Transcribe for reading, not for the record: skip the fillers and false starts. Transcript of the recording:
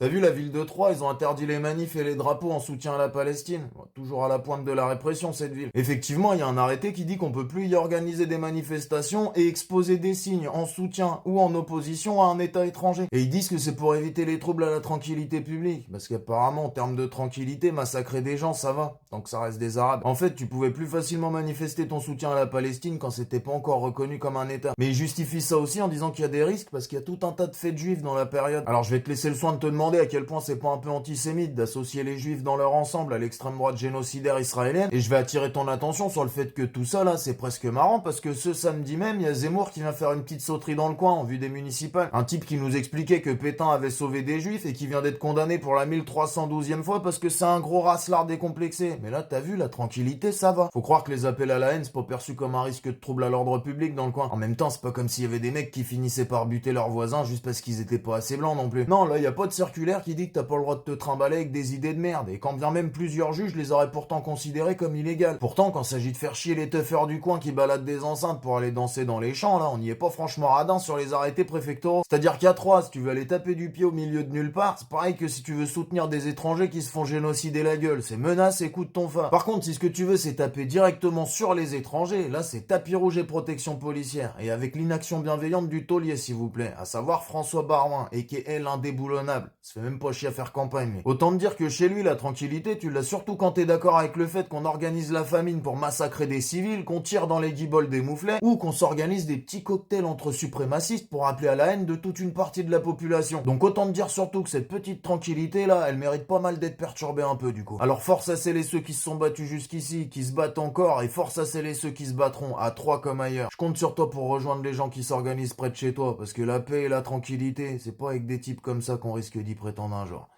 T'as vu la ville de Troyes, ils ont interdit les manifs et les drapeaux en soutien à la Palestine. Bon, toujours à la pointe de la répression, cette ville. Effectivement, il y a un arrêté qui dit qu'on peut plus y organiser des manifestations et exposer des signes en soutien ou en opposition à un État étranger. Et ils disent que c'est pour éviter les troubles à la tranquillité publique. Parce qu'apparemment, en termes de tranquillité, massacrer des gens, ça va. Tant que ça reste des Arabes. En fait, tu pouvais plus facilement manifester ton soutien à la Palestine quand c'était pas encore reconnu comme un État. Mais ils justifient ça aussi en disant qu'il y a des risques parce qu'il y a tout un tas de faits de juifs dans la période. Alors je vais te laisser le soin de te demander à quel point c'est pas un peu antisémite d'associer les juifs dans leur ensemble à l'extrême droite génocidaire israélienne, et je vais attirer ton attention sur le fait que tout ça là c'est presque marrant parce que ce samedi même il y a Zemmour qui vient faire une petite sauterie dans le coin en vue des municipales. Un type qui nous expliquait que Pétain avait sauvé des juifs et qui vient d'être condamné pour la 1312e fois parce que c'est un gros racelard décomplexé. Mais là t'as vu, la tranquillité ça va. Faut croire que les appels à la haine c'est pas perçu comme un risque de trouble à l'ordre public dans le coin. En même temps c'est pas comme s'il y avait des mecs qui finissaient par buter leurs voisins juste parce qu'ils étaient pas assez blancs non plus. Non, là y a pas de circulaire qui dit que t'as pas le droit de te trimballer avec des idées de merde, et quand bien même plusieurs juges les auraient pourtant considérées comme illégales. Pourtant, quand s'agit de faire chier les teufeurs du coin qui baladent des enceintes pour aller danser dans les champs, là, on n'y est pas franchement radin sur les arrêtés préfectoraux. C'est-à-dire qu'à 3, si tu veux aller taper du pied au milieu de nulle part, c'est pareil que si tu veux soutenir des étrangers qui se font génocider la gueule, c'est menace et coup de ton phare. Par contre, si ce que tu veux c'est taper directement sur les étrangers, là c'est tapis rouge et protection policière, et avec l'inaction bienveillante du taulier s'il vous plaît, à savoir François Barouin, et qui est l'indéboulonnable. Ça fait même pas chier à faire campagne, mais autant te dire que chez lui, la tranquillité, tu l'as surtout quand t'es d'accord avec le fait qu'on organise la famine pour massacrer des civils, qu'on tire dans les guibolles des mouflets, ou qu'on s'organise des petits cocktails entre suprémacistes pour appeler à la haine de toute une partie de la population. Donc autant te dire surtout que cette petite tranquillité là, elle mérite pas mal d'être perturbée un peu du coup. Alors force à celles et ceux qui se sont battus jusqu'ici, qui se battent encore, et force à celles et ceux qui se battront à 3 comme ailleurs. Je compte sur toi pour rejoindre les gens qui s'organisent près de chez toi, parce que la paix et la tranquillité, c'est pas avec des types comme ça qu'on risque d'y prétendre un jour.